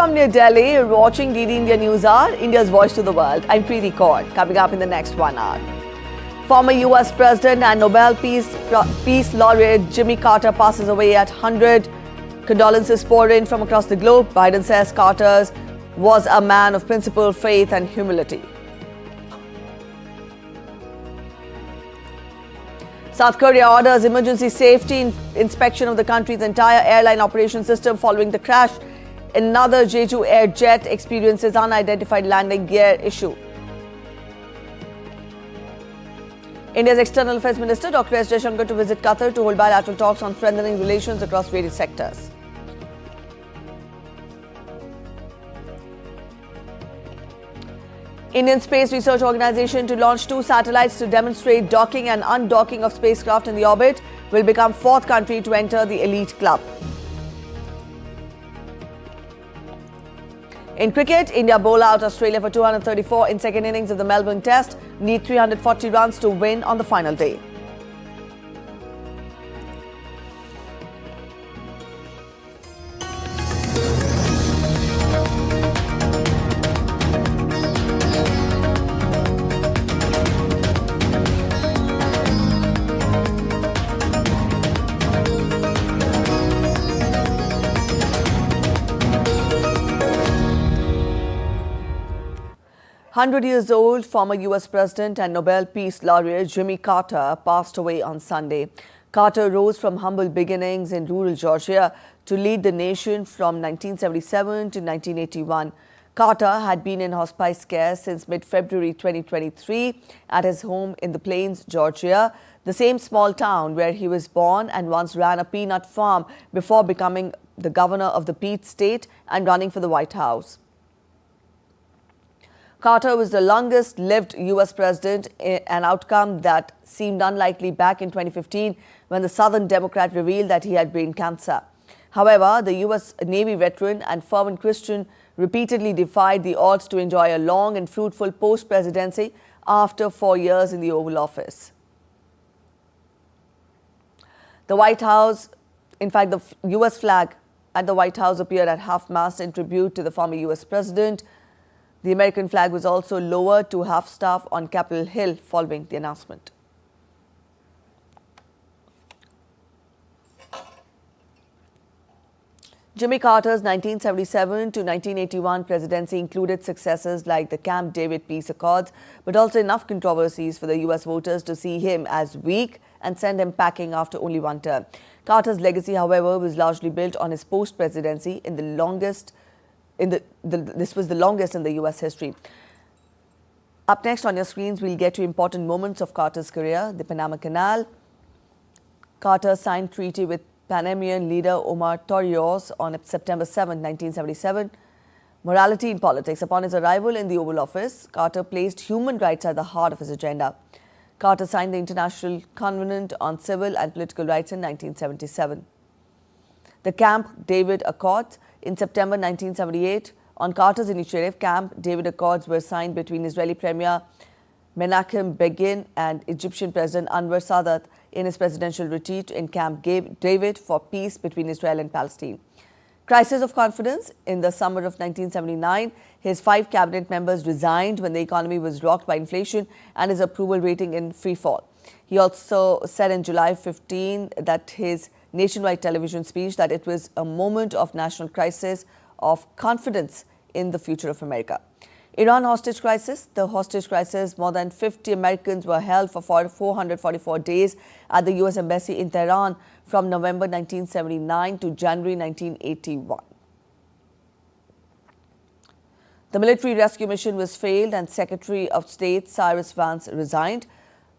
From New Delhi, you're watching DD India News Hour, India's voice to the world. I'm Preeti Kaur. Coming up in the next 1 hour. Former US President and Nobel Peace Laureate Jimmy Carter passes away at 100. Condolences pour in from across the globe. Biden says Carter was a man of principle, faith and humility. South Korea orders emergency safety inspection of the country's entire airline operation system following the crash. Another Jeju Air jet experiences unidentified landing gear issue. India's External Affairs Minister Dr. S. Jaishankar to visit Qatar to hold bilateral talks on strengthening relations across various sectors. Indian Space Research Organisation to launch 2 satellites to demonstrate docking and undocking of spacecraft in the orbit will become 4th country to enter the elite club. In cricket, India bowl out Australia for 234 in second innings of the Melbourne Test, need 340 runs to win on the final day. Years old, former US President and Nobel Peace Laureate Jimmy Carter passed away on Sunday. Carter rose from humble beginnings in rural Georgia to lead the nation from 1977 to 1981. Carter had been in hospice care since mid-February 2023 at his home in the Plains, Georgia, the same small town where he was born and once ran a peanut farm before becoming the governor of the Peach State and running for the White House. Carter was the longest-lived U.S. president, an outcome that seemed unlikely back in 2015 when the Southern Democrat revealed that he had brain cancer. However, the U.S. Navy veteran and fervent Christian repeatedly defied the odds to enjoy a long and fruitful post-presidency after 4 years in the Oval Office. The White House, in fact, the U.S. flag at the White House appeared at half-mast in tribute to the former U.S. president. The American flag was also lowered to half-staff on Capitol Hill following the announcement. Jimmy Carter's 1977 to 1981 presidency included successes like the Camp David peace accords, but also enough controversies for the U.S. voters to see him as weak and send him packing after only one term. Carter's legacy, however, was largely built on his post-presidency in the longest this was the longest in the U.S. history. Up next on your screens, we'll get to important moments of Carter's career: the Panama Canal. Carter signed treaty with Panamanian leader Omar Torrijos on September 7, 1977. Morality in politics. Upon his arrival in the Oval Office, Carter placed human rights at the heart of his agenda. Carter signed the International Covenant on Civil and Political Rights in 1977. The Camp David Accords. In September 1978, on Carter's initiative, Camp David Accords were signed between Israeli Premier Menachem Begin and Egyptian President Anwar Sadat in his presidential retreat in Camp David for peace between Israel and Palestine. Crisis of confidence. In the summer of 1979, his 5 cabinet members resigned when the economy was rocked by inflation and his approval rating in free fall. He also said in July 15 that his nationwide television speech that it was a moment of national crisis, of confidence in the future of America. Iran hostage crisis. The hostage crisis, more than 50 Americans were held for 444 days at the U.S. Embassy in Tehran from November 1979 to January 1981. The military rescue mission was failed and Secretary of State Cyrus Vance resigned.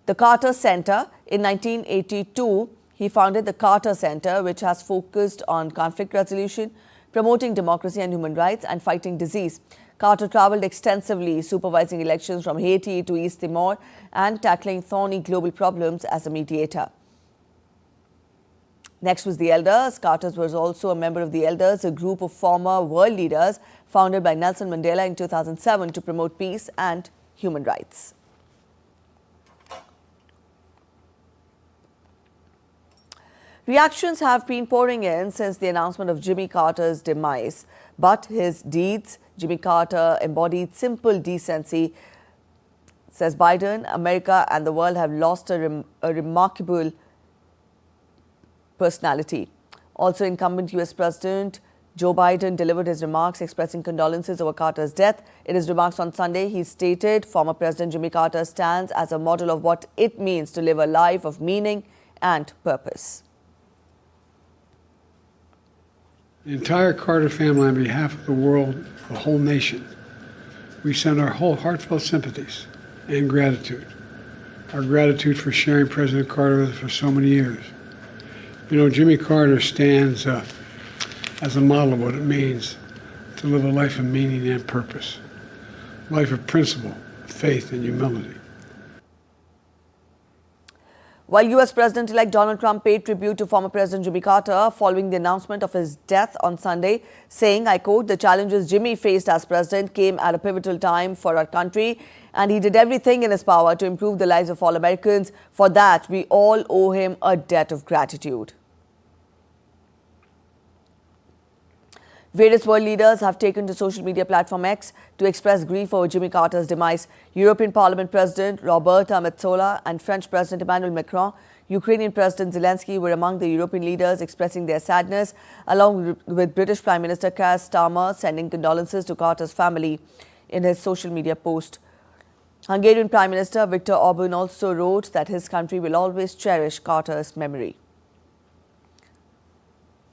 The Carter Center. In 1982, he founded the Carter Center, which has focused on conflict resolution, promoting democracy and human rights, and fighting disease. Carter traveled extensively, supervising elections from Haiti to East Timor and tackling thorny global problems as a mediator. Next was the Elders. Carter was also a member of the Elders, a group of former world leaders founded by Nelson Mandela in 2007 to promote peace and human rights. Reactions have been pouring in since the announcement of Jimmy Carter's demise. But his deeds, Jimmy Carter embodied simple decency. Says Biden, America and the world have lost a remarkable personality. Also, incumbent U.S. President Joe Biden delivered his remarks expressing condolences over Carter's death. In his remarks on Sunday, he stated former President Jimmy Carter stands as a model of what it means to live a life of meaning and purpose. The entire Carter family, on behalf of the world, the whole nation, we send our whole heartfelt sympathies and gratitude. Our gratitude for sharing President Carter with us for so many years. You know, Jimmy Carter stands as a model of what it means to live a life of meaning and purpose, a life of principle, faith, and humility. While U.S. President-elect Donald Trump paid tribute to former President Jimmy Carter following the announcement of his death on Sunday, saying, I quote, the challenges Jimmy faced as president came at a pivotal time for our country, and he did everything in his power to improve the lives of all Americans. For that, we all owe him a debt of gratitude. Various world leaders have taken to social media platform X to express grief over Jimmy Carter's demise. European Parliament President Roberta Metsola and French President Emmanuel Macron, Ukrainian President Zelensky were among the European leaders expressing their sadness, along with British Prime Minister Keir Starmer sending condolences to Carter's family in his social media post. Hungarian Prime Minister Viktor Orban also wrote that his country will always cherish Carter's memory.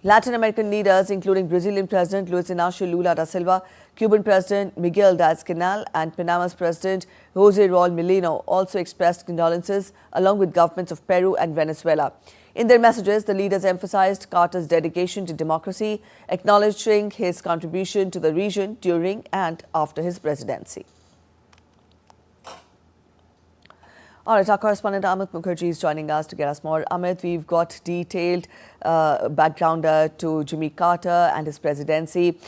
Latin American leaders, including Brazilian President Luiz Inácio Lula da Silva, Cuban President Miguel Diaz-Canel and Panama's President José Raúl Mulino also expressed condolences, along with governments of Peru and Venezuela. In their messages, the leaders emphasized Carter's dedication to democracy, acknowledging his contribution to the region during and after his presidency. All right, our correspondent Amit Mukherjee is joining us to get us more. Amit, we've got detailed background to Jimmy Carter and his presidency.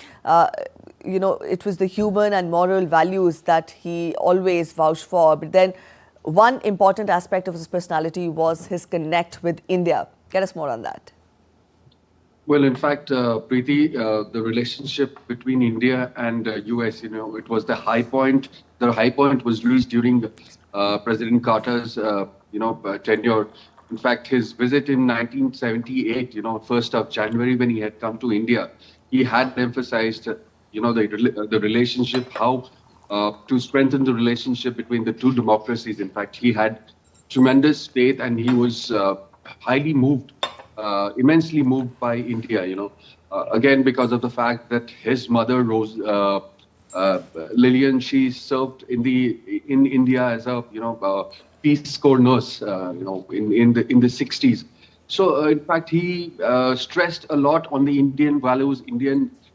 You know, it was the human and moral values that he always vouched for. But then one important aspect of his personality was his connect with India. Get us more on that. Well, in fact, Preeti, the relationship between India and US, you know, it was the high point. The high point was reached during President Carter's, tenure. In fact, his visit in 1978, 1st of January, when he had come to India, he had emphasized, the relationship, how to strengthen the relationship between the two democracies. In fact, he had tremendous faith, and he was highly moved, immensely moved by India. Again, because of the fact that his mother, Lillian, she served in India as a Peace Corps nurse in the 60s. So in fact he stressed a lot on the Indian values,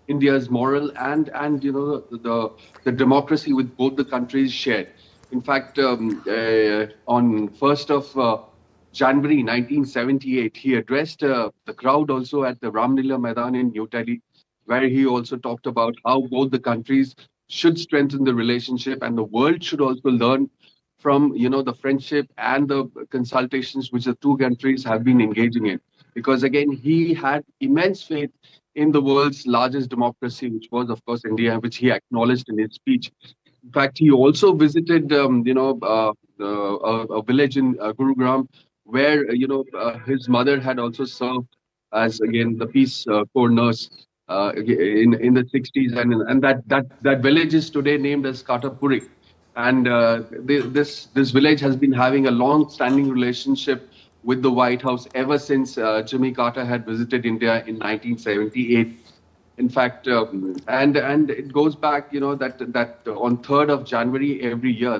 India's moral and the democracy with both the countries shared. In fact, on 1st of January 1978, he addressed the crowd also at the Ramlila Maidan in New Delhi, where he also talked about how both the countries should strengthen the relationship, and the world should also learn from the friendship and the consultations which the two countries have been engaging in. Because again, he had immense faith in the world's largest democracy, which was of course India, which he acknowledged in his speech. In fact, he also visited a village in Gurugram, where his mother had also served as again the Peace Corps nurse in the 60s, and that village is today named as Katapuri. And this village has been having a long-standing relationship with the White House ever since Jimmy Carter had visited India in 1978. In fact, and it goes back, that on 3rd of January every year,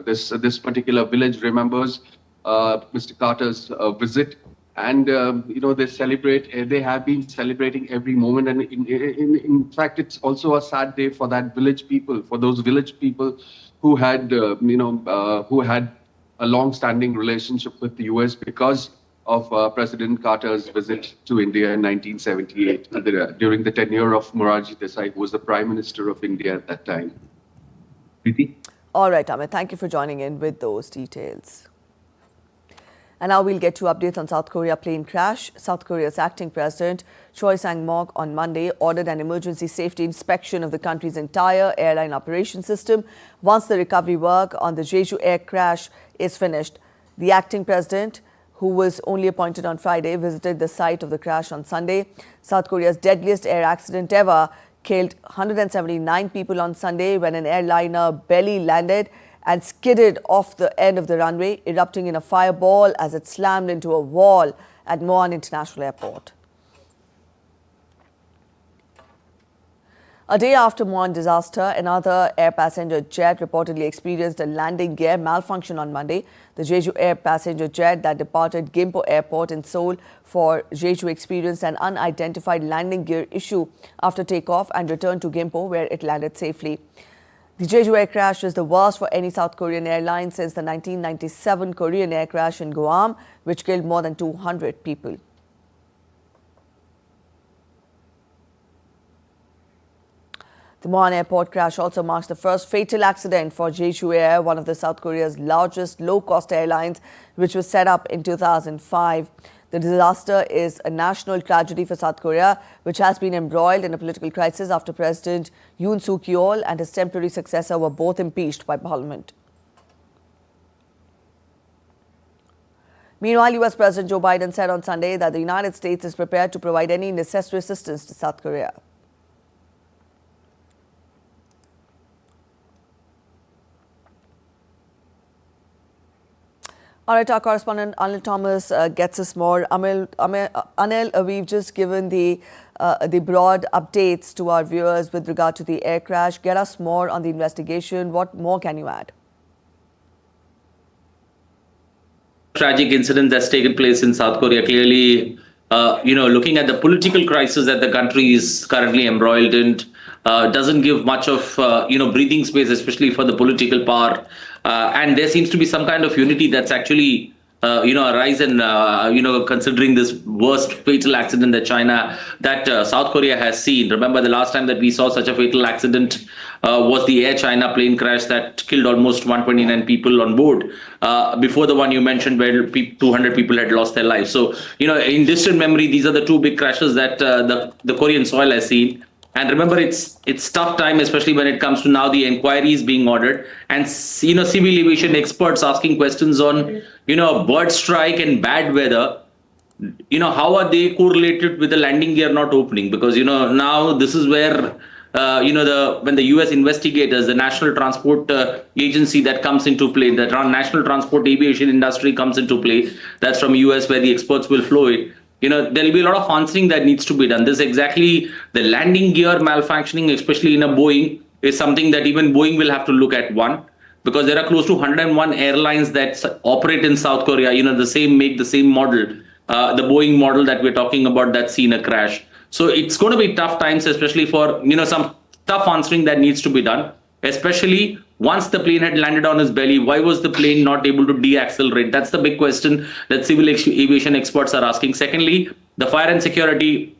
this particular village remembers Mr. Carter's visit. And they have been celebrating every moment, and in fact it's also a sad day for that village people, for those village people who had who had a long-standing relationship with the US because of President Carter's visit to India in 1978 during the tenure of Morarji Desai, who was the Prime Minister of India at that time. Preeti? All right, Amit, thank you for joining in with those details. And now we'll get to updates on South Korea plane crash. South Korea's acting president, Choi Sang-mok, on Monday ordered an emergency safety inspection of the country's entire airline operation system once the recovery work on the Jeju air crash is finished. The acting president, who was only appointed on Friday, visited the site of the crash on Sunday. South Korea's deadliest air accident ever killed 179 people on Sunday when an airliner belly landed and skidded off the end of the runway, erupting in a fireball as it slammed into a wall at Muan International Airport. A day after Muan disaster, another air passenger jet reportedly experienced a landing gear malfunction on Monday. The Jeju air passenger jet that departed Gimpo Airport in Seoul for Jeju experienced an unidentified landing gear issue after takeoff and returned to Gimpo, where it landed safely. The Jeju air crash is the worst for any South Korean airline since the 1997 Korean air crash in Guam, which killed more than 200 people. The Muan airport crash also marks the first fatal accident for Jeju Air, one of the South Korea's largest low-cost airlines, which was set up in 2005. The disaster is a national tragedy for South Korea, which has been embroiled in a political crisis after President Yoon Suk-yeol and his temporary successor were both impeached by parliament. Meanwhile, US President Joe Biden said on Sunday that the United States is prepared to provide any necessary assistance to South Korea. All right, our correspondent Anil Thomas gets us more. Anil, we've just given the broad updates to our viewers with regard to the air crash. Get us more on the investigation. What more can you add? Tragic incident that's taken place in South Korea. Clearly, looking at the political crisis that the country is currently embroiled in, doesn't give much of, breathing space, especially for the political power. And there seems to be some kind of unity that's actually, arisen, considering this worst fatal accident that South Korea has seen. Remember, the last time that we saw such a fatal accident was the Air China plane crash that killed almost 129 people on board. Before the one you mentioned, where 200 people had lost their lives. So, in distant memory, these are the two big crashes that the Korean soil has seen. And remember, it's tough time, especially when it comes to now the inquiries being ordered and, civil aviation experts asking questions on, bird strike and bad weather. How are they correlated with the landing gear not opening? Because, now this is where, when the US investigators, the National Transport Agency that comes into play, the National Transport Aviation Industry comes into play. That's from US, where the experts will flow it. There'll be a lot of answering that needs to be done. This exactly, the landing gear malfunctioning, especially in a Boeing, is something that even Boeing will have to look at, one, because there are close to 101 airlines that operate in South Korea, the same make, the same model, the Boeing model that we're talking about that's seen a crash. So it's going to be tough times, especially for, some tough answering that needs to be done, especially once the plane had landed on his belly. Why was the plane not able to deaccelerate? That's the big question that civil aviation experts are asking. Secondly, the fire and security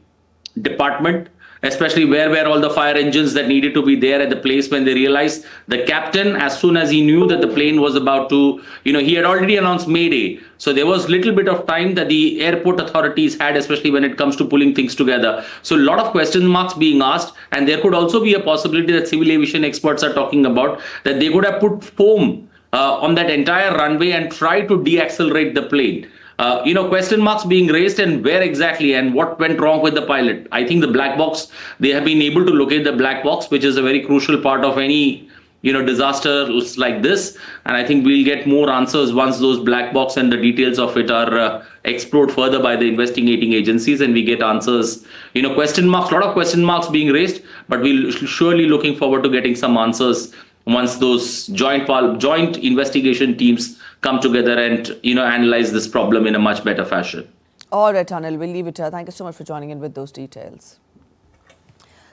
department, especially where were all the fire engines that needed to be there at the place when they realized the captain, as soon as he knew that the plane was about to, he had already announced Mayday. So there was little bit of time that the airport authorities had, especially when it comes to pulling things together. So a lot of question marks being asked, and there could also be a possibility that civil aviation experts are talking about that they could have put foam on that entire runway and try to deaccelerate the plane. Question marks being raised, and where exactly and what went wrong with the pilot. I think the black box, they have been able to locate the black box, which is a very crucial part of any, disaster like this. And I think we'll get more answers once those black box and the details of it are explored further by the investigating agencies, and we get answers. Question marks, a lot of question marks being raised, but we'll surely looking forward to getting some answers once those joint investigation teams come together and, analyze this problem in a much better fashion. All right, Anil, we'll leave it here. Thank you so much for joining in with those details.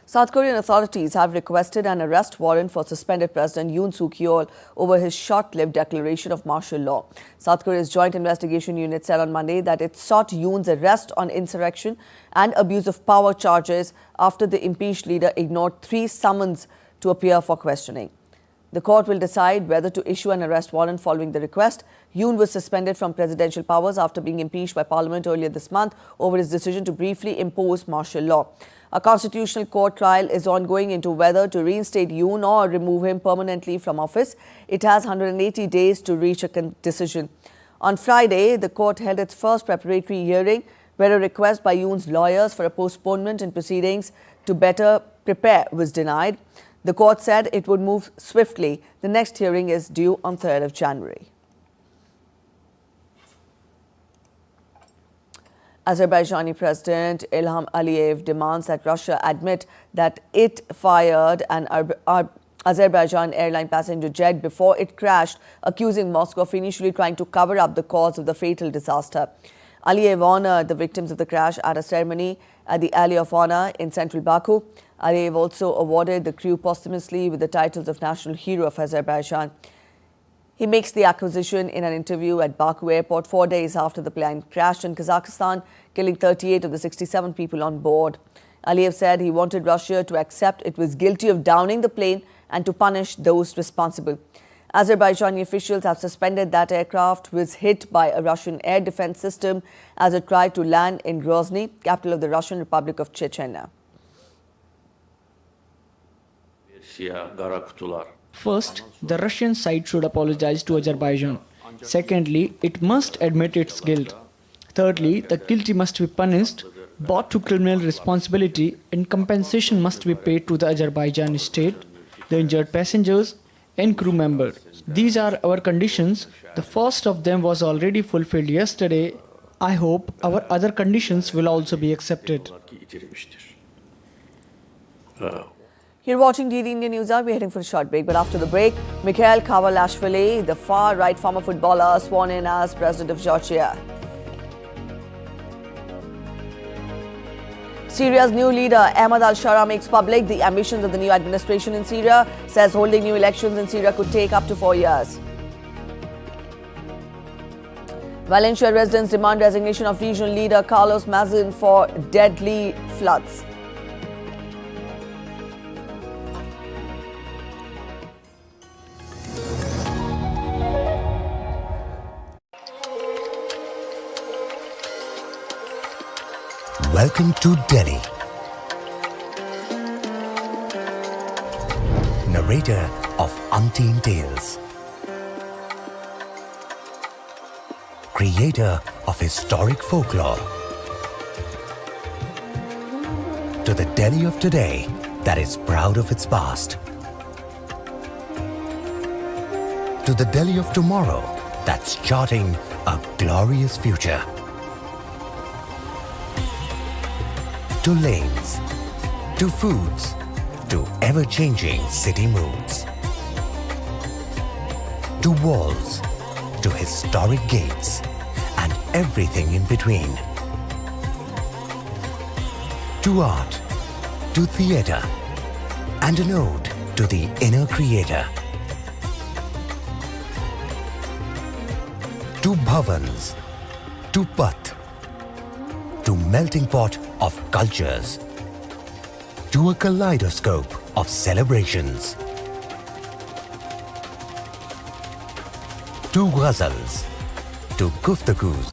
South Korean authorities have requested an arrest warrant for suspended President Yoon Suk-yeol over his short-lived declaration of martial law. South Korea's Joint Investigation Unit said on Monday that it sought Yoon's arrest on insurrection and abuse of power charges after the impeached leader ignored 3 summons to appear for questioning. The court will decide whether to issue an arrest warrant following the request. Yoon was suspended from presidential powers after being impeached by Parliament earlier this month over his decision to briefly impose martial law. A constitutional court trial is ongoing into whether to reinstate Yoon or remove him permanently from office. It has 180 days to reach a decision. On Friday, the court held its first preparatory hearing where a request by Yoon's lawyers for a postponement in proceedings to better prepare was denied. The court said it would move swiftly. The next hearing is due on 3rd of January. Azerbaijani President Ilham Aliyev demands that Russia admit that it fired an Azerbaijan airline passenger jet before it crashed, accusing Moscow of initially trying to cover up the cause of the fatal disaster. Aliyev honored the victims of the crash at a ceremony at the Alley of Honor in central Baku. Aliyev also awarded the crew posthumously with the titles of National Hero of Azerbaijan. He makes the acquisition in an interview at Baku airport 4 days after the plane crashed in Kazakhstan, killing 38 of the 67 people on board. Aliyev said he wanted Russia to accept it was guilty of downing the plane and to punish those responsible. Azerbaijani officials have suspended that aircraft was hit by a Russian air defense system as it tried to land in Grozny, capital of the Russian Republic of Chechnya. First, the Russian side should apologize to Azerbaijan. Secondly, it must admit its guilt. Thirdly, the guilty must be punished, brought to criminal responsibility, and compensation must be paid to the Azerbaijani state, the injured passengers, and crew members. These are our conditions. The first of them was already fulfilled yesterday. I hope our other conditions will also be accepted. You're watching DD Indian News Hour. We're heading for a short break. But after the break, Mikhail Kavalashvili, the far-right former footballer, sworn in as president of Georgia. Syria's new leader, Ahmad al-Shara, makes public the ambitions of the new administration in Syria, says holding new elections in Syria could take up to 4 years. Valencia residents demand resignation of regional leader Carlos Mazin for deadly floods. Welcome to Delhi. Narrator of umpteen tales. Creator of historic folklore. To the Delhi of today that is proud of its past. To the Delhi of tomorrow that's charting a glorious future. To lanes, to foods, to ever-changing city moods. To walls, to historic gates, and everything in between. To art, to theatre, and an ode to the inner creator. To bhavans, to path, to melting pot of cultures, to a kaleidoscope of celebrations, to ghazals, to guftagus.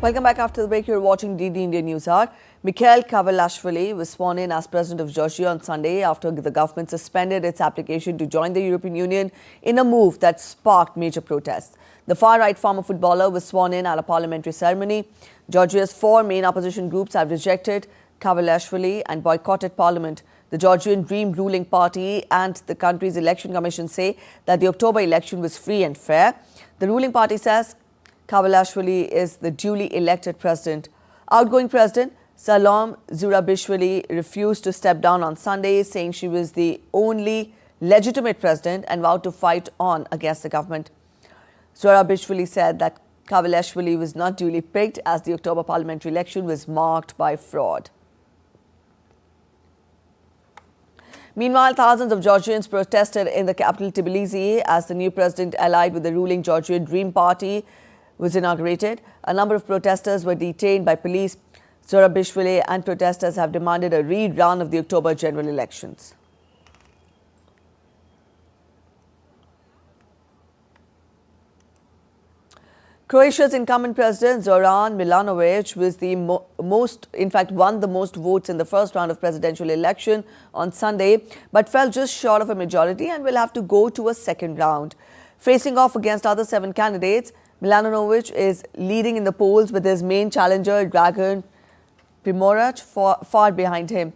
Welcome back after the break. You're watching DD Indian News Hour. Mikhail Kavalashvili was sworn in as president of Georgia on Sunday after the government suspended its application to join the European Union in a move that sparked major protests. The far-right former footballer was sworn in at a parliamentary ceremony. Georgia's 4 main opposition groups have rejected Kavalashvili and boycotted parliament. The Georgian Dream ruling party and the country's election commission say that the October election was free and fair. The ruling party says Kavalashvili is the duly elected president. Outgoing president Salom Zurabishvili refused to step down on Sunday, saying she was the only legitimate president and vowed to fight on against the government. Zurabishvili said that Kavalashvili was not duly picked as the October parliamentary election was marked by fraud. Meanwhile, thousands of Georgians protested in the capital Tbilisi as the new president allied with the ruling Georgian Dream Party was inaugurated. A number of protesters were detained by police. Zorabishvili and protesters have demanded a rerun of the October general elections. Croatia's incumbent president Zoran Milanovic was won the most votes in the first round of presidential election on Sunday, but fell just short of a majority and will have to go to a second round. Facing off against other 7 candidates, Milanovic is leading in the polls with his main challenger Dragan Primorac far behind him.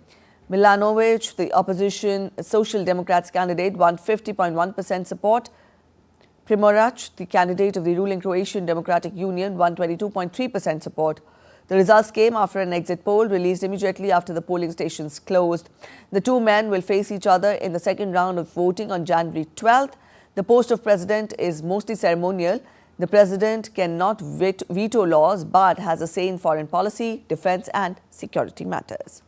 Milanovic, the opposition Social Democrats candidate, won 50.1% support. Primorac, the candidate of the ruling Croatian Democratic Union, won 22.3% support. The results came after an exit poll released immediately after the polling stations closed. The two men will face each other in the second round of voting on January 12th. The post of president is mostly ceremonial. The president cannot veto laws but has a say in foreign policy, defense and security matters.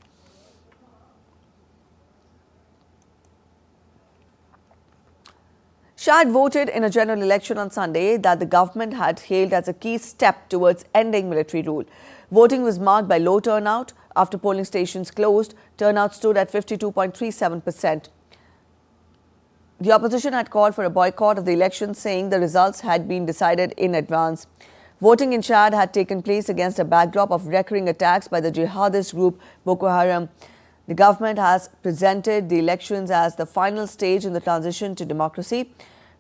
Shah voted in a general election on Sunday that the government had hailed as a key step towards ending military rule. Voting was marked by low turnout. After polling stations closed, turnout stood at 52.37%. The opposition had called for a boycott of the election, saying the results had been decided in advance. Voting in Chad had taken place against a backdrop of recurring attacks by the jihadist group Boko Haram. The government has presented the elections as the final stage in the transition to democracy.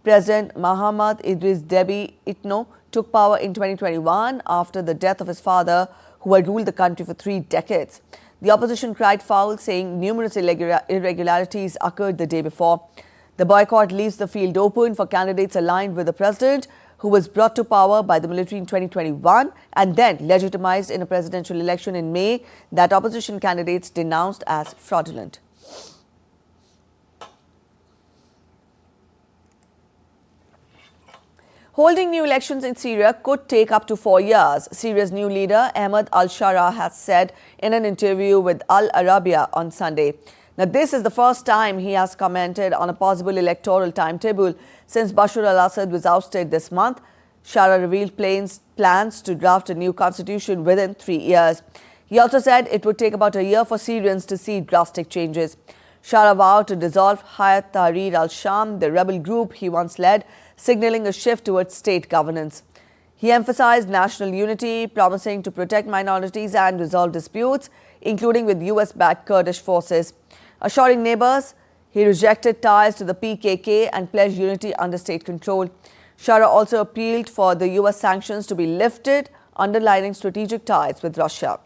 President Mahamad Idris Deby Itno took power in 2021 after the death of his father, who had ruled the country for 3 decades. The opposition cried foul, saying numerous irregularities occurred the day before. The boycott leaves the field open for candidates aligned with the president, who was brought to power by the military in 2021 and then legitimized in a presidential election in May that opposition candidates denounced as fraudulent. Holding new elections in Syria could take up to 4 years, Syria's new leader Ahmed al-Shara has said in an interview with Al Arabiya on Sunday. Now, this is the first time he has commented on a possible electoral timetable since Bashar al-Assad was ousted this month. Shara revealed plans to draft a new constitution within 3 years. He also said it would take about a year for Syrians to see drastic changes. Shara vowed to dissolve Hayat Tahrir al-Sham, the rebel group he once led, signaling a shift towards state governance. He emphasized national unity, promising to protect minorities and resolve disputes, including with US-backed Kurdish forces. Assuring neighbors, he rejected ties to the PKK and pledged unity under state control. Shara also appealed for the US sanctions to be lifted, underlining strategic ties with Russia.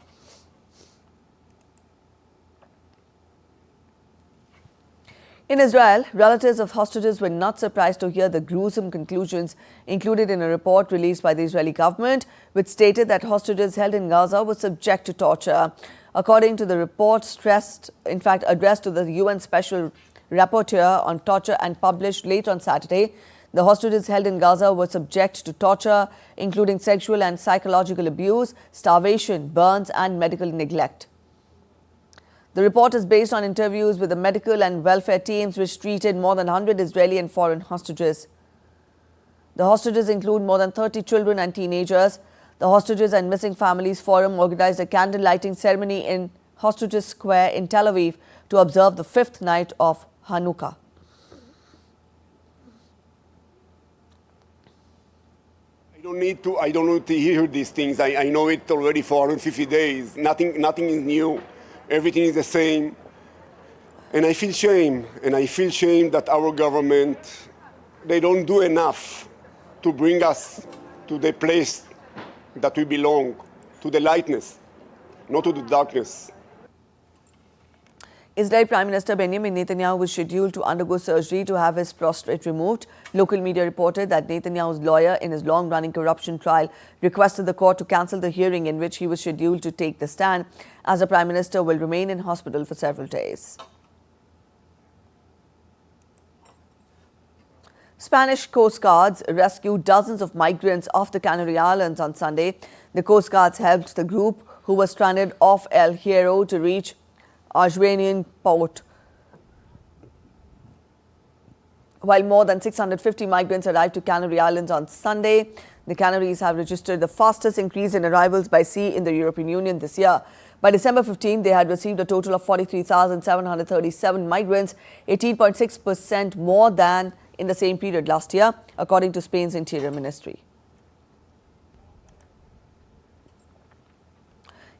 In Israel, relatives of hostages were not surprised to hear the gruesome conclusions included in a report released by the Israeli government, which stated that hostages held in Gaza were subject to torture. According to the report, addressed to the UN Special Rapporteur on Torture and published late on Saturday, the hostages held in Gaza were subject to torture, including sexual and psychological abuse, starvation, burns, and medical neglect. The report is based on interviews with the medical and welfare teams which treated more than 100 Israeli and foreign hostages. The hostages include more than 30 children and teenagers. The Hostages and Missing Families Forum organized a candle lighting ceremony in Hostages Square in Tel Aviv to observe the 5th night of Hanukkah. I don't need to hear these things. I know it already for 150 days. Nothing is new. Everything is the same. And I feel shame. And I feel shame that our government, they don't do enough to bring us to the place that we belong, to the lightness, not to the darkness. Israel Prime Minister Benjamin Netanyahu was scheduled to undergo surgery to have his prostate removed. Local media reported that Netanyahu's lawyer in his long-running corruption trial requested the court to cancel the hearing in which he was scheduled to take the stand, as the Prime Minister will remain in hospital for several days. Spanish Coast Guards rescued dozens of migrants off the Canary Islands on Sunday. The Coast Guards helped the group, who was stranded off El Hierro, to reach Azerbaijan port. While more than 650 migrants arrived to Canary Islands on Sunday, the Canaries have registered the fastest increase in arrivals by sea in the European Union this year. By December 15, they had received a total of 43,737 migrants, 18.6% more than in the same period last year, according to Spain's Interior Ministry.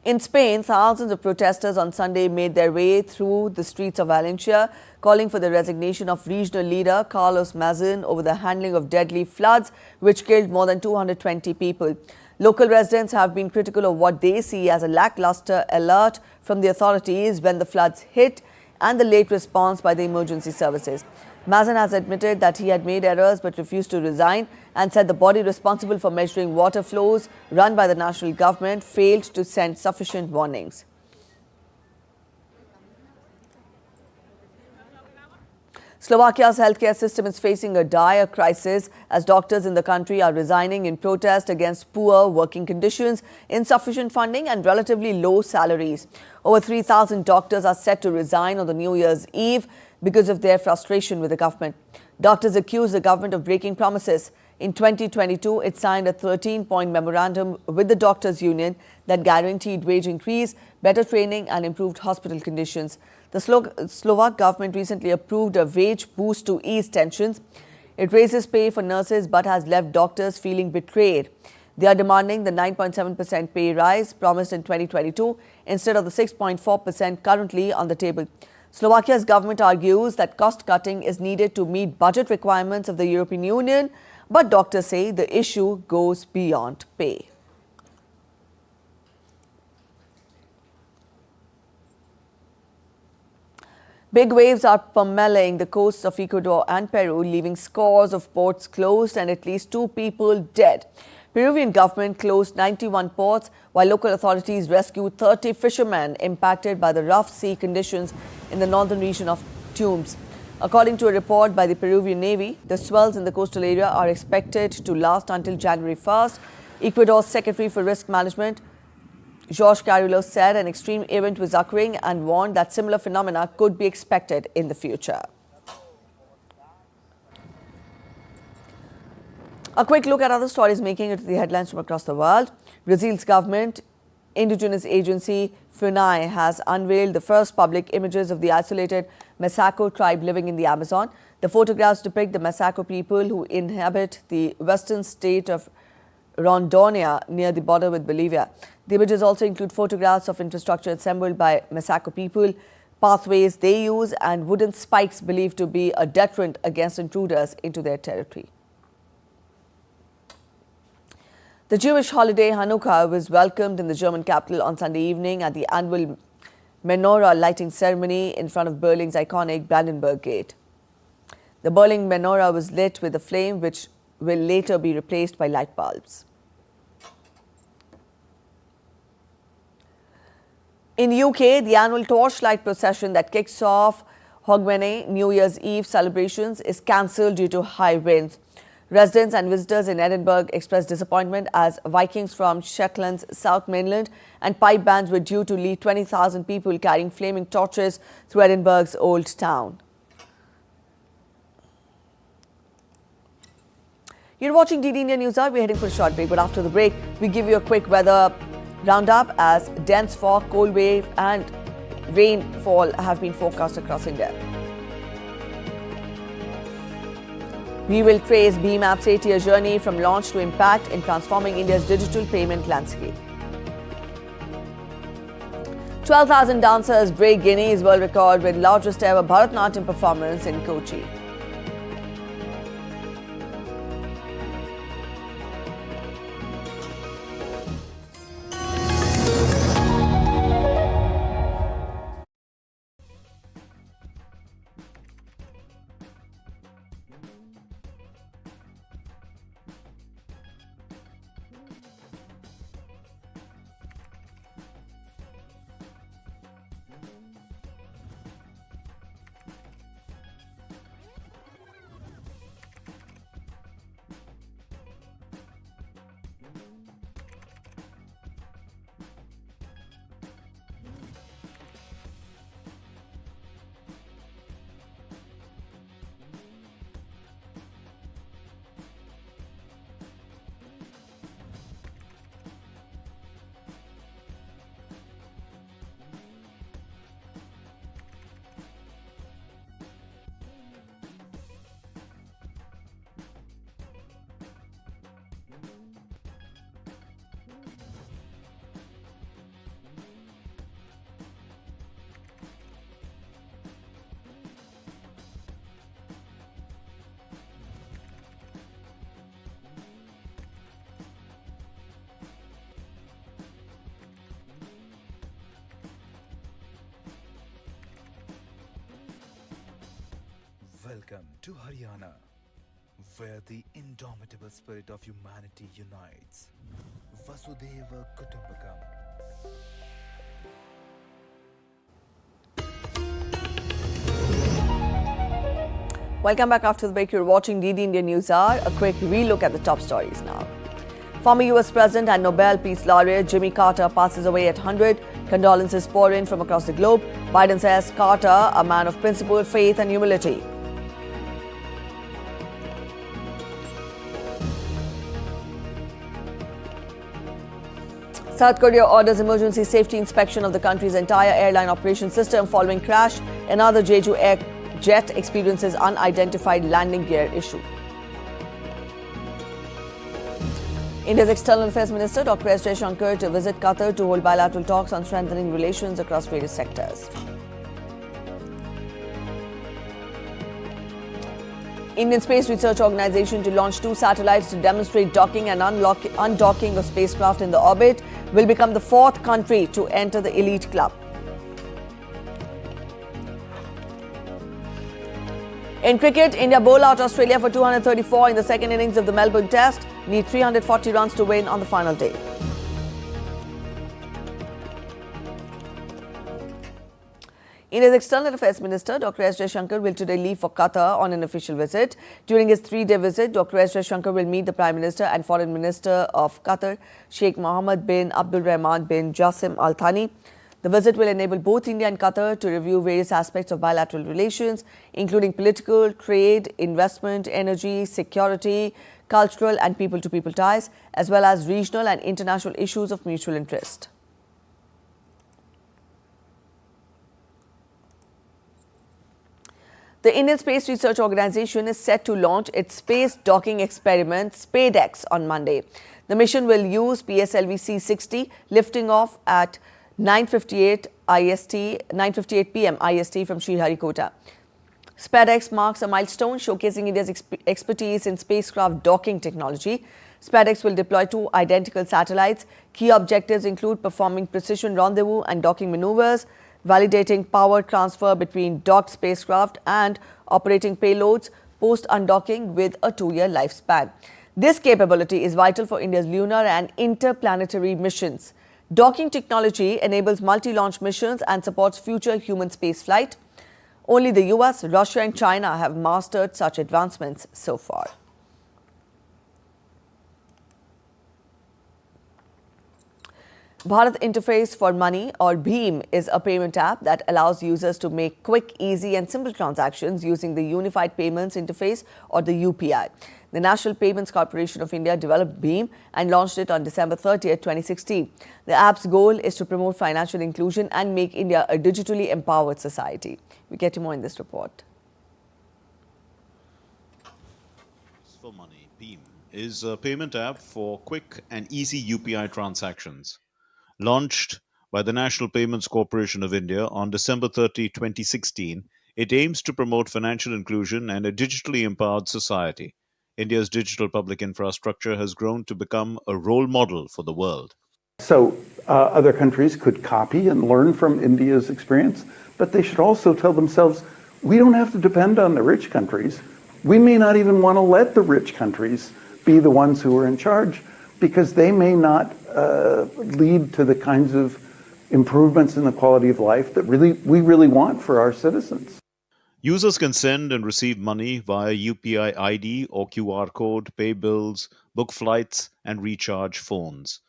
In Spain, thousands of protesters on Sunday made their way through the streets of Valencia, calling for the resignation of regional leader Carlos Mazin over the handling of deadly floods, which killed more than 220 people. Local residents have been critical of what they see as a lackluster alert from the authorities when the floods hit and the late response by the emergency services. Mazin has admitted that he had made errors but refused to resign and said the body responsible for measuring water flows, run by the national government, failed to send sufficient warnings. Slovakia's healthcare system is facing a dire crisis as doctors in the country are resigning in protest against poor working conditions, insufficient funding and relatively low salaries. Over 3,000 doctors are set to resign on the New Year's Eve because of their frustration with the government. Doctors accuse the government of breaking promises. In 2022, it signed a 13-point memorandum with the doctors' union that guaranteed wage increase, better training and improved hospital conditions. The Slovak government recently approved a wage boost to ease tensions. It raises pay for nurses but has left doctors feeling betrayed. They are demanding the 9.7% pay rise promised in 2022 instead of the 6.4% currently on the table. Slovakia's government argues that cost cutting is needed to meet budget requirements of the European Union, but doctors say the issue goes beyond pay. Big waves are pummeling the coasts of Ecuador and Peru, leaving scores of ports closed and at least 2 people dead. Peruvian government closed 91 ports, while local authorities rescued 30 fishermen impacted by the rough sea conditions in the northern region of Tumbes. According to a report by the Peruvian Navy, the swells in the coastal area are expected to last until January 1st. Ecuador's Secretary for Risk Management, Jorge Carrillo, said an extreme event was occurring and warned that similar phenomena could be expected in the future. A quick look at other stories making it to the headlines from across the world. Brazil's government indigenous agency FUNAI has unveiled the first public images of the isolated Masaco tribe living in the Amazon. The photographs depict the Masaco people who inhabit the western state of Rondônia near the border with Bolivia. The images also include photographs of infrastructure assembled by Masaco people, pathways they use, and wooden spikes believed to be a deterrent against intruders into their territory. The Jewish holiday Hanukkah was welcomed in the German capital on Sunday evening at the annual menorah lighting ceremony in front of Berlin's iconic Brandenburg Gate. The Berlin menorah was lit with a flame which will later be replaced by light bulbs. In the UK, the annual torchlight procession that kicks off Hogmanay New Year's Eve celebrations is cancelled due to high winds. Residents and visitors in Edinburgh expressed disappointment as Vikings from Shetland's South Mainland and pipe bands were due to lead 20,000 people carrying flaming torches through Edinburgh's Old Town. You're watching DD India News Hour. We're heading for a short break, but after the break, we give you a quick weather roundup as dense fog, cold wave and rainfall have been forecast across India. We will trace BHIM app's 8-year journey from launch to impact in transforming India's digital payment landscape. 12,000 dancers break Guinness World Record with largest ever Bharatanatyam performance in Kochi. Welcome to Haryana, where the indomitable spirit of humanity unites. Vasudhaiva Kutumbakam. Welcome back after the break. You're watching DD India News Hour. A quick relook at the top stories now. Former US President and Nobel Peace Laureate Jimmy Carter passes away at 100. Condolences pour in from across the globe. Biden says Carter, a man of principle, faith and humility. South Korea orders emergency safety inspection of the country's entire airline operation system following crash. Another Jeju air jet experiences unidentified landing gear issue. India's External Affairs Minister Dr. S. Jaishankar to visit Qatar to hold bilateral talks on strengthening relations across various sectors. Indian Space Research Organisation to launch 2 satellites to demonstrate docking and undocking of spacecraft in the orbit will become the 4th country to enter the elite club. In cricket, India bowl out Australia for 234 in the second innings of the Melbourne Test. Need 340 runs to win on the final day. India's External Affairs Minister Dr. S. Jaishankar will today leave for Qatar on an official visit. During his 3-day visit, Dr. S. Jaishankar will meet the Prime Minister and Foreign Minister of Qatar, Sheikh Mohammed bin Abdul Rahman bin Jassim Al Thani. The visit will enable both India and Qatar to review various aspects of bilateral relations, including political, trade, investment, energy, security, cultural and people-to-people ties, as well as regional and international issues of mutual interest. The Indian Space Research Organisation is set to launch its space docking experiment SpaDex on Monday. The mission will use PSLV C-60, lifting off at 9:58 p.m. IST from Sriharikota. SpaDex marks a milestone showcasing India's expertise in spacecraft docking technology. SpaDex will deploy 2 identical satellites. Key objectives include performing precision rendezvous and docking maneuvers, validating power transfer between docked spacecraft and operating payloads post-undocking with a 2-year lifespan. This capability is vital for India's lunar and interplanetary missions. Docking technology enables multi-launch missions and supports future human spaceflight. Only the US, Russia and China have mastered such advancements so far. Bharat Interface for Money, or BHIM, is a payment app that allows users to make quick, easy and simple transactions using the Unified Payments Interface, or the UPI. The National Payments Corporation of India developed BHIM and launched it on December 30, 2016. The app's goal is to promote financial inclusion and make India a digitally empowered society. We get to more in this report. For Money, BHIM, is a payment app for quick and easy UPI transactions. Launched by the National Payments Corporation of India on December 30, 2016, it aims to promote financial inclusion and a digitally empowered society. India's digital public infrastructure has grown to become a role model for the world. So other countries could copy and learn from India's experience, but they should also tell themselves, we don't have to depend on the rich countries. We may not even want to let the rich countries be the ones who are in charge, because they may not lead to the kinds of improvements in the quality of life that we really want for our citizens. Users can send and receive money via UPI ID or QR code, pay bills, book flights, and recharge phones,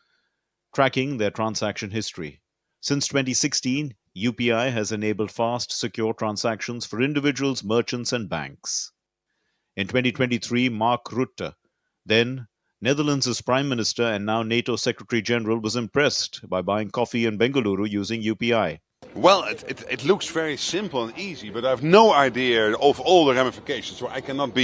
tracking their transaction history. Since 2016, UPI has enabled fast, secure transactions for individuals, merchants, and banks. In 2023, Mark Rutte, then Netherlands' Prime Minister and now NATO Secretary General, was impressed by buying coffee in Bengaluru using UPI. Well, it looks very simple and easy, but I have no idea of all the ramifications, so I cannot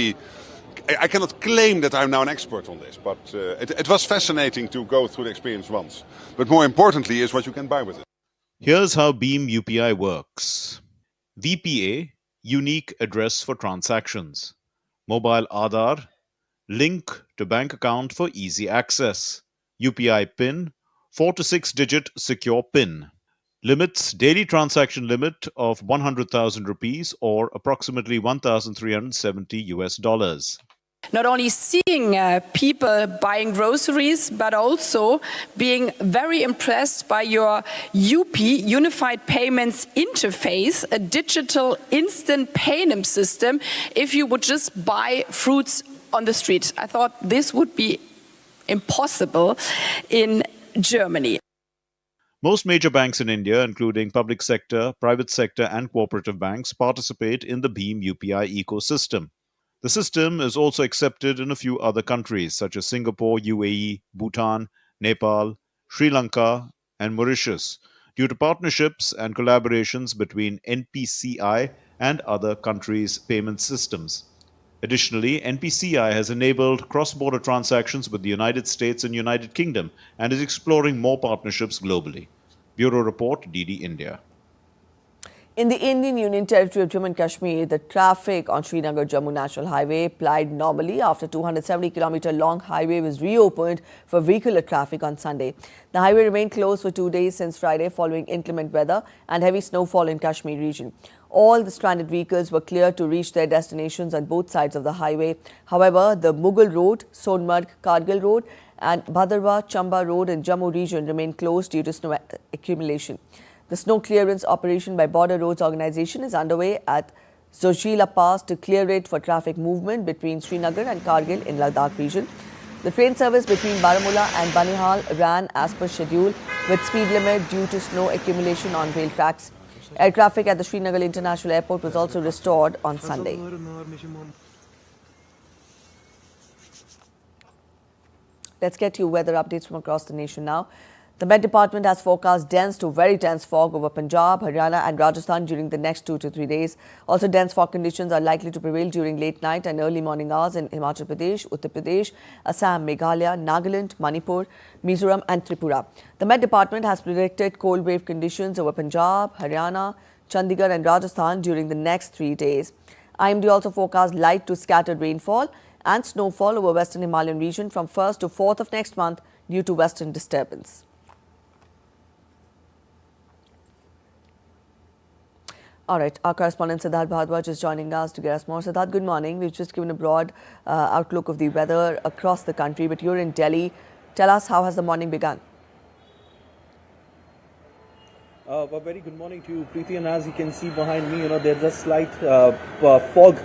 claim that I'm now an expert on this, but it was fascinating to go through the experience once. But more importantly is what you can buy with it. Here's how BHIM UPI works. VPA, unique address for transactions. Mobile Aadhaar, link to bank account for easy access. UPI PIN, 4 to 6 digit secure PIN. limits daily transaction limit of 100,000 rupees or approximately 1,370 US dollars. Not only seeing people buying groceries, but also being very impressed by your UP, Unified Payments Interface, a digital instant payment system if you would just buy fruits on the street. I thought this would be impossible in Germany. Most major banks in India, including public sector, private sector, and cooperative banks, participate in the BHIM UPI ecosystem. The system is also accepted in a few other countries such as Singapore, UAE, Bhutan, Nepal, Sri Lanka, and Mauritius, due to partnerships and collaborations between NPCI and other countries' payment systems. Additionally, NPCI has enabled cross-border transactions with the United States and United Kingdom and is exploring more partnerships globally. Bureau Report, DD India. In the Indian Union Territory of Jammu and Kashmir, the traffic on Srinagar-Jammu National Highway plied normally after 270-kilometer long highway was reopened for vehicular traffic on Sunday. The highway remained closed for 2 days since Friday following inclement weather and heavy snowfall in Kashmir region. All the stranded vehicles were cleared to reach their destinations on both sides of the highway. However, the Mughal Road, Sonmarg, Kargil Road and Bhadarwah, Chamba Road in Jammu region remained closed due to snow accumulation. The snow clearance operation by Border Roads Organisation is underway at Zojila Pass to clear it for traffic movement between Srinagar and Kargil in Ladakh region. The train service between Baramulla and Banihal ran as per schedule with speed limit due to snow accumulation on rail tracks. Air traffic at the Srinagar International Airport was also restored on Sunday. Let's get you weather updates from across the nation now. The Met Department has forecast dense to very dense fog over Punjab, Haryana and Rajasthan during the next 2 to 3 days. Also, dense fog conditions are likely to prevail during late night and early morning hours in Himachal Pradesh, Uttar Pradesh, Assam, Meghalaya, Nagaland, Manipur, Mizoram and Tripura. The Met Department has predicted cold wave conditions over Punjab, Haryana, Chandigarh and Rajasthan during the next 3 days. IMD also forecast light to scattered rainfall and snowfall over Western Himalayan region from 1st to 4th of next month due to western disturbance. All right, our correspondent Siddharth Bhardwaj is joining us to get us more. Siddharth, good morning. We've just given a broad outlook of the weather across the country, but you're in Delhi. Tell us, how has the morning begun? A very good morning to you, Preeti. And as you can see behind me, there's a slight fog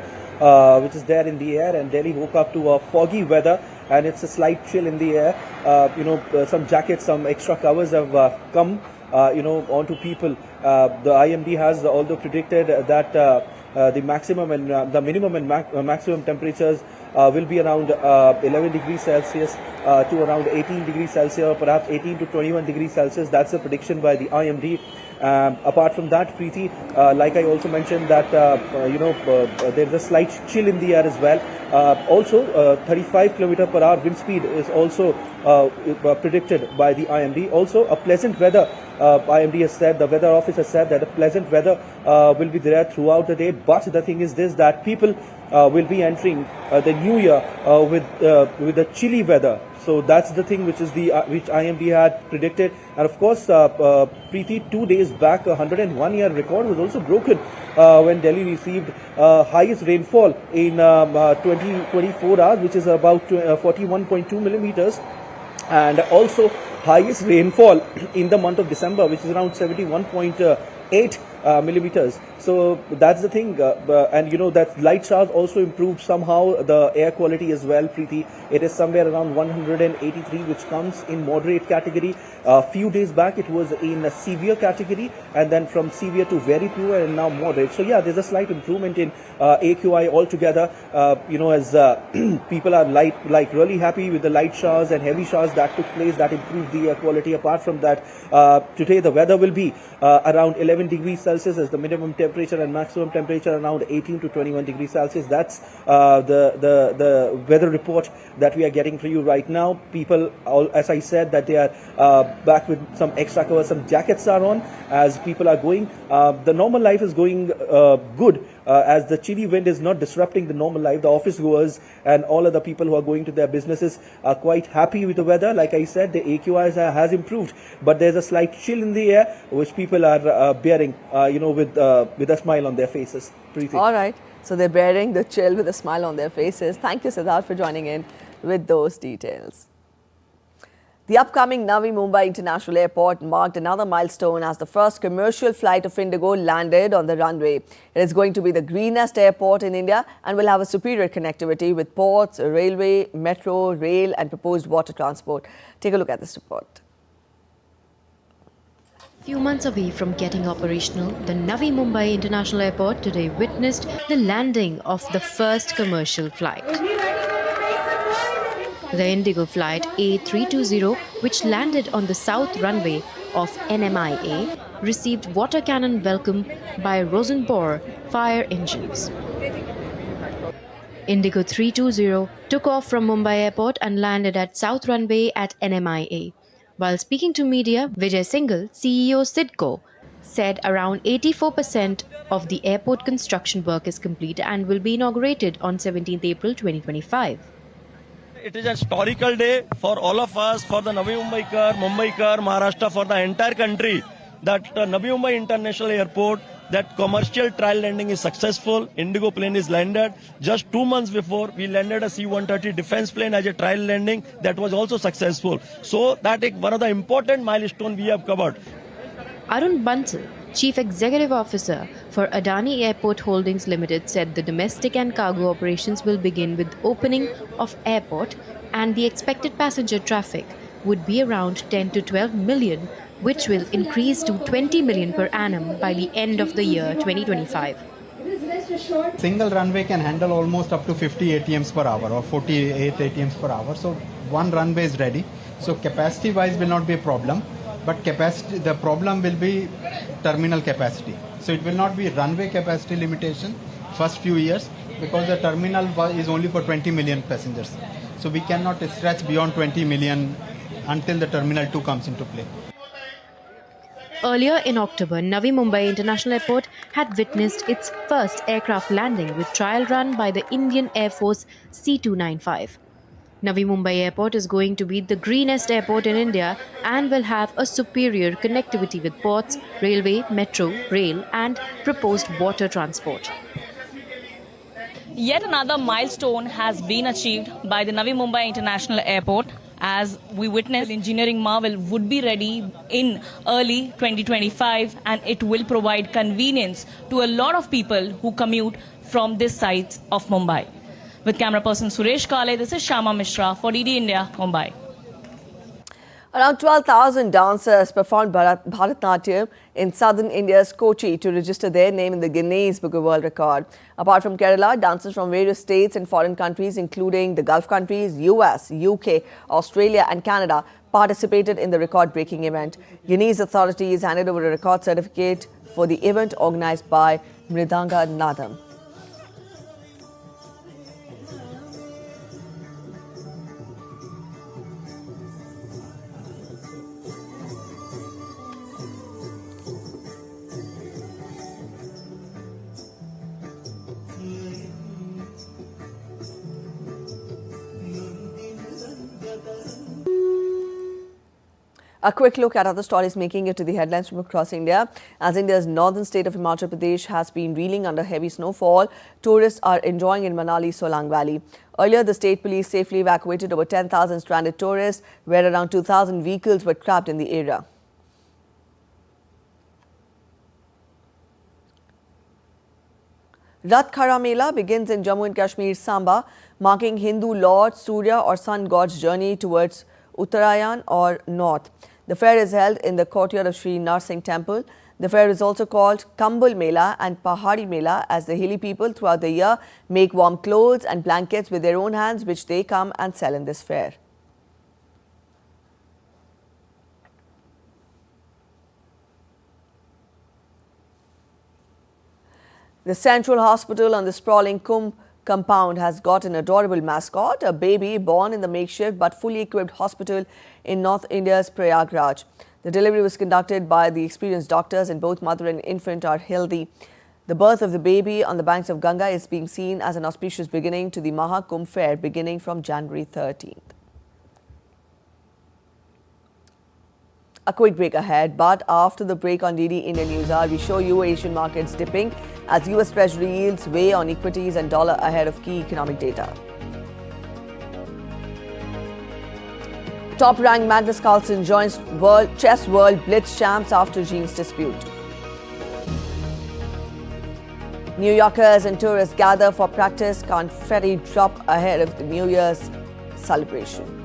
which is there in the air, and Delhi woke up to a foggy weather, and it's a slight chill in the air. Some jackets, some extra covers have come onto people. The IMD has although predicted that the maximum and the minimum and maximum temperatures will be around 11 degrees Celsius to around 18 degrees Celsius, or perhaps 18 to 21 degrees Celsius. That's the prediction by the IMD. Apart from that, Preeti, like I also mentioned that there's a slight chill in the air as well. Also, 35 km/h wind speed is also predicted by the IMD. Also, a pleasant weather. IMD has said, the weather office has said that a pleasant weather will be there throughout the day. But the thing is this, that people will be entering the new year with a chilly weather. So that's the thing which is which IMD had predicted. And of course, Preeti, 2 days back, a 101-year record was also broken when Delhi received highest rainfall in 24 hours, which is about 41.2 millimeters. And also highest rainfall in the month of December, which is around 71.8 millimeters. So that's the thing, and that light showers also improved somehow the air quality as well, Preeti. It is somewhere around 183, which comes in moderate category. A few days back it was in a severe category, and then from severe to very poor, and now moderate. So yeah, there's a slight improvement in AQI altogether. As people are really happy with the light showers and heavy showers that took place, that improved the air quality. Apart from that, today the weather will be around 11 degrees Celsius as the minimum temperature and maximum temperature around 18 to 21 degrees Celsius. That's the weather report that we are getting for you right now. People, as I said, that they are back with some extra covers, some jackets are on as people are going. The normal life is going good as the chilly wind is not disrupting the normal life. The office goers and all other people who are going to their businesses are quite happy with the weather. Like I said, the AQI has improved, but there's a slight chill in the air, which people are bearing, with a smile on their faces. Preeti. All right. So they're bearing the chill with a smile on their faces. Thank you, Siddharth, for joining in with those details. The upcoming Navi Mumbai International Airport marked another milestone as the first commercial flight of Indigo landed on the runway. It is going to be the greenest airport in India and will have a superior connectivity with ports, railway, metro, rail and proposed water transport. Take a look at this report. Few months away from getting operational, the Navi Mumbai International Airport today witnessed the landing of the first commercial flight. The Indigo flight A320, which landed on the south runway of NMIA, received water cannon welcome by Rosenbauer fire engines. Indigo 320 took off from Mumbai Airport and landed at south runway at NMIA. While speaking to media, Vijay Singhal, CEO SIDCO, said around 84% of the airport construction work is complete and will be inaugurated on 17th April 2025. It is a historical day for all of us, for the Navi Mumbaikar, Maharashtra, for the entire country, that Navi Mumbai International Airport, that commercial trial landing is successful. Indigo plane is landed. Just 2 months before, we landed a C-130 defense plane as a trial landing. That was also successful. So that is one of the important milestones we have covered. Arun Bansal, Chief Executive Officer for Adani Airport Holdings Limited, said the domestic and cargo operations will begin with opening of airport and the expected passenger traffic would be around 10 to 12 million, which will increase to 20 million per annum by the end of the year 2025. Single runway can handle almost up to 50 ATMs per hour or 48 ATMs per hour. So one runway is ready. So capacity wise will not be a problem. But capacity, the problem will be terminal capacity. So it will not be runway capacity limitation first few years because the terminal is only for 20 million passengers. So we cannot stretch beyond 20 million until the Terminal 2 comes into play. Earlier in October, Navi Mumbai International Airport had witnessed its first aircraft landing with trial run by the Indian Air Force C-295. Navi Mumbai Airport is going to be the greenest airport in India and will have a superior connectivity with ports, railway, metro, rail and proposed water transport. Yet another milestone has been achieved by the Navi Mumbai International Airport, as we witnessed engineering marvel would be ready in early 2025 and it will provide convenience to a lot of people who commute from this side of Mumbai. With camera person Suresh Kale, this is Shama Mishra for DD India, Mumbai. Around 12,000 dancers performed Bharatnatyam in southern India's Kochi to register their name in the Guinness Book of World Record. Apart from Kerala, dancers from various states and foreign countries, including the Gulf countries, US, UK, Australia and Canada, participated in the record-breaking event. Guinness authorities handed over a record certificate for the event organized by Mridanga Nadam. A quick look at other stories making it to the headlines from across India. As India's northern state of Himachal Pradesh has been reeling under heavy snowfall, tourists are enjoying in Manali-Solang Valley. Earlier, the state police safely evacuated over 10,000 stranded tourists, where around 2,000 vehicles were trapped in the area. Rath Khara Mela begins in Jammu and Kashmir's Samba, marking Hindu Lord, Surya or Sun God's journey towards Uttarayan or North. The fair is held in the courtyard of Sri Narsingh Temple. The fair is also called Kambal Mela and Pahari Mela, as the hilly people throughout the year make warm clothes and blankets with their own hands, which they come and sell in this fair. The Central Hospital on the sprawling Kumbh compound has got an adorable mascot, a baby born in the makeshift but fully equipped hospital in North India's Prayagraj. The delivery was conducted by the experienced doctors and both mother and infant are healthy. The birth of the baby on the banks of Ganga is being seen as an auspicious beginning to the Maha Kumbh fair beginning from January 13th. A quick break ahead, but after the break on DD India News Hour, we show you Asian markets dipping as US Treasury yields weigh on equities and dollar ahead of key economic data. Top-ranked Magnus Carlsen joins chess world blitz champs after Jean's dispute. New Yorkers and tourists gather for practice confetti drop ahead of the New Year's celebration.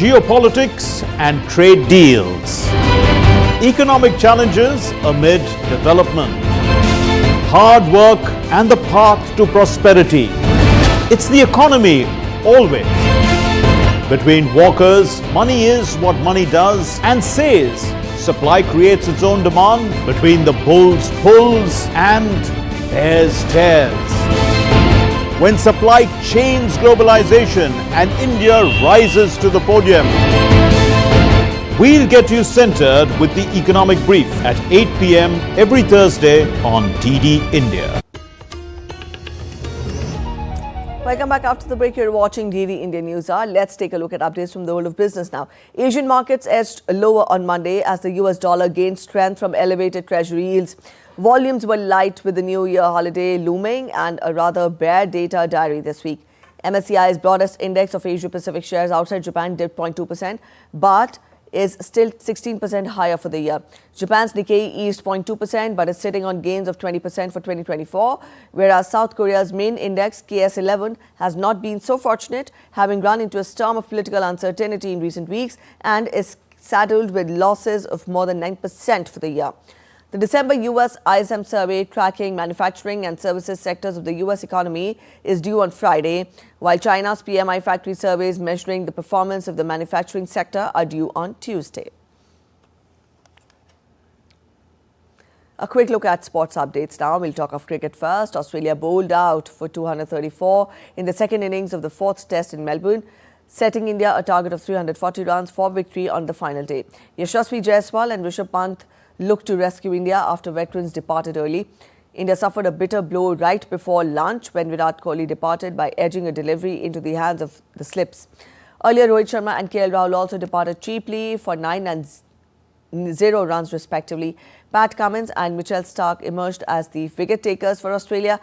Geopolitics and trade deals. Economic challenges amid development. Hard work and the path to prosperity. It's the economy always. Between walkers, money is what money does and says. Supply creates its own demand. Between the bulls pulls and bears tears. When supply chains globalization and India rises to the podium. We'll get you centered with the economic brief at 8 p.m. every Thursday on DD India. Welcome back after the break. You're watching DD India News Hour. Let's take a look at updates from the world of business now. Asian markets edged lower on Monday as the US dollar gained strength from elevated treasury yields. Volumes were light with the New Year holiday looming and a rather bare data diary this week. MSCI's broadest index of Asia-Pacific shares outside Japan dipped 0.2%, but is still 16% higher for the year. Japan's Nikkei eased 0.2% but is sitting on gains of 20% for 2024, whereas South Korea's main index, KS11, has not been so fortunate, having run into a storm of political uncertainty in recent weeks and is saddled with losses of more than 9% for the year. The December US ISM survey tracking manufacturing and services sectors of the US economy is due on Friday, while China's PMI factory surveys measuring the performance of the manufacturing sector are due on Tuesday. A quick look at sports updates now. We'll talk of cricket first. Australia bowled out for 234 in the second innings of the fourth test in Melbourne, setting India a target of 340 runs for victory on the final day. Yashasvi Jaiswal and Rishabh Pant looked to rescue India after veterans departed early. India suffered a bitter blow right before lunch when Virat Kohli departed by edging a delivery into the hands of the slips. Earlier, Rohit Sharma and KL Rahul also departed cheaply for 9 and 0 runs respectively. Pat Cummins and Mitchell Starc emerged as the wicket takers for Australia.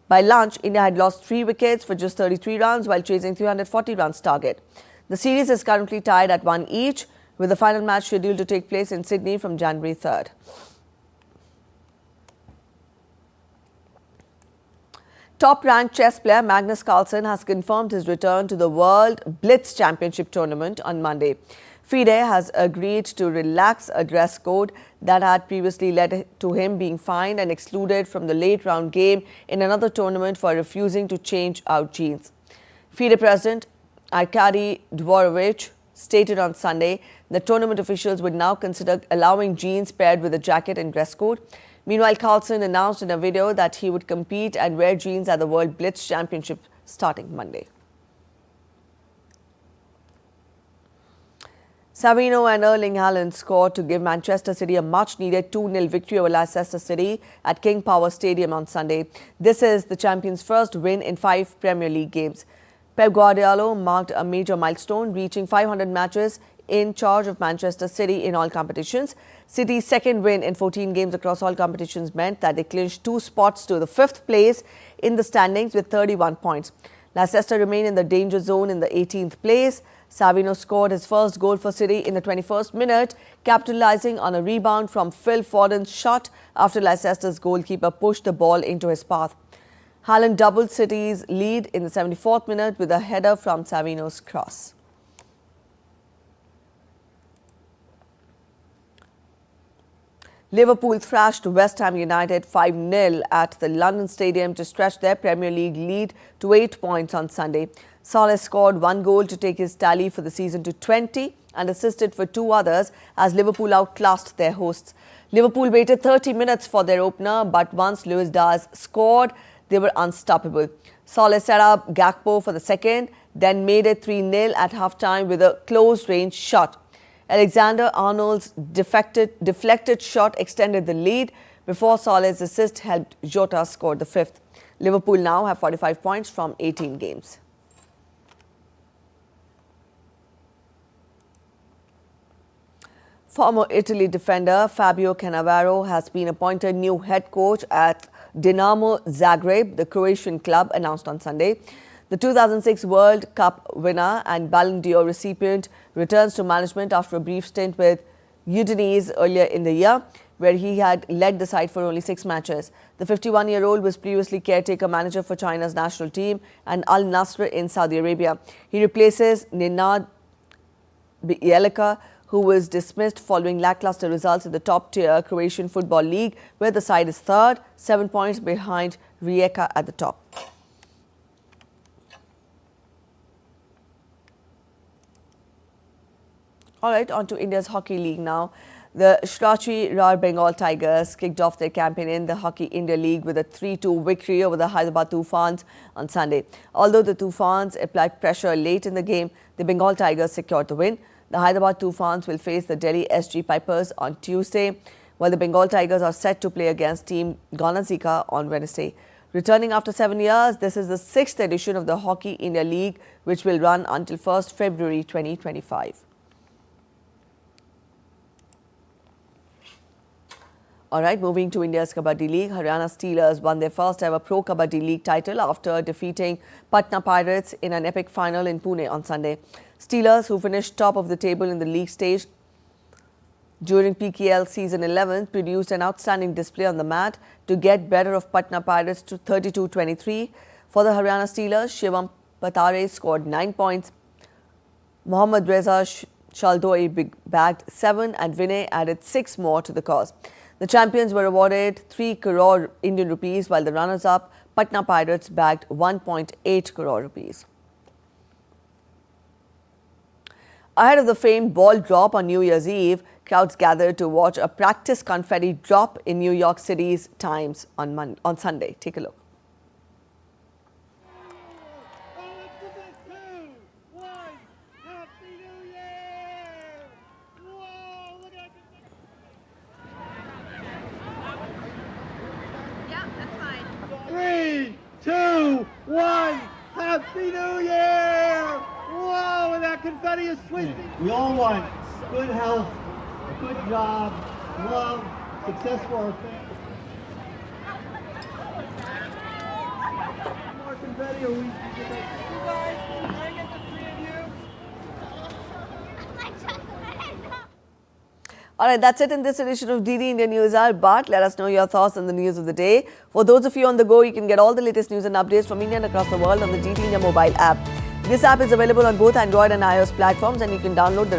By lunch, India had lost 3 wickets for just 33 runs while chasing 340 runs target. The series is currently tied at 1 each, with the final match scheduled to take place in Sydney from January 3rd. Top-ranked chess player Magnus Carlsen has confirmed his return to the World Blitz Championship tournament on Monday. FIDE has agreed to relax a dress code that had previously led to him being fined and excluded from the late-round game in another tournament for refusing to change out jeans. FIDE President Arkady Dvorovich stated on Sunday that tournament officials would now consider allowing jeans paired with a jacket and dress code. Meanwhile, Carlsen announced in a video that he would compete and wear jeans at the World Blitz Championship starting Monday. Savino and Erling Haaland scored to give Manchester City a much-needed 2-0 victory over Leicester City at King Power Stadium on Sunday. This is the champions' first win in 5 Premier League games. Pep Guardiola marked a major milestone, reaching 500 matches in charge of Manchester City in all competitions. City's second win in 14 games across all competitions meant that they clinched 2 spots to the 5th place in the standings with 31 points. Leicester remain in the danger zone in the 18th place. Savino scored his first goal for City in the 21st minute, capitalizing on a rebound from Phil Foden's shot after Leicester's goalkeeper pushed the ball into his path. Haaland doubled City's lead in the 74th minute with a header from Savino's cross. Liverpool thrashed West Ham United 5-0 at the London Stadium to stretch their Premier League lead to 8 points on Sunday. Salah scored 1 goal to take his tally for the season to 20 and assisted for 2 others as Liverpool outclassed their hosts. Liverpool waited 30 minutes for their opener, but once Luis Diaz scored, they were unstoppable. Salah set up Gakpo for the second, then made it 3-0 at halftime with a close-range shot. Alexander-Arnold's deflected shot extended the lead before Salah's assist helped Jota score the 5th. Liverpool now have 45 points from 18 games. Former Italy defender Fabio Cannavaro has been appointed new head coach at Dinamo Zagreb, the Croatian club, announced on Sunday. The 2006 World Cup winner and Ballon d'Or recipient returns to management after a brief stint with Udinese earlier in the year, where he had led the side for only 6 matches. The 51-year-old was previously caretaker manager for China's national team and Al Nassr in Saudi Arabia. He replaces Nenad Bjelica, who was dismissed following lackluster results in the top-tier Croatian Football League, where the side is third, 7 points behind Rijeka at the top. All right, on to India's Hockey League now. The Shrachi Rar Bengal Tigers kicked off their campaign in the Hockey India League with a 3-2 victory over the Hyderabad Tufans on Sunday. Although the Tufans applied pressure late in the game, the Bengal Tigers secured the win. The Hyderabad Tufans will face the Delhi SG Pipers on Tuesday, while the Bengal Tigers are set to play against Team Ganazika on Wednesday. Returning after 7 years, this is the 6th edition of the Hockey India League, which will run until 1st February 2025. All right, moving to India's Kabaddi League, Haryana Steelers won their first ever Pro Kabaddi League title after defeating Patna Pirates in an epic final in Pune on Sunday. Steelers, who finished top of the table in the league stage during PKL Season 11, produced an outstanding display on the mat to get better of Patna Pirates to 32-23. For the Haryana Steelers, Shivam Patare scored 9 points. Mohammad Reza Shaldoi bagged 7 and Vinay added 6 more to the cause. The champions were awarded 3 crore Indian rupees, while the runners-up, Patna Pirates, bagged 1.8 crore rupees. Ahead of the famed ball drop on New Year's Eve, crowds gathered to watch a practice confetti drop in New York City's Times on Sunday. Take a look. Three, two, one, Happy New Year! Whoa, and that confetti is twisting. We all want good health, a good job, love, success for our family. ready or we can get that. You guys, can I get the three of you? All right, that's it in this edition of DD India News Hour. But let us know your thoughts on the news of the day. For those of you on the go, you can get all the latest news and updates from India and across the world on the DD India mobile app. This app is available on both Android and iOS platforms, and you can download the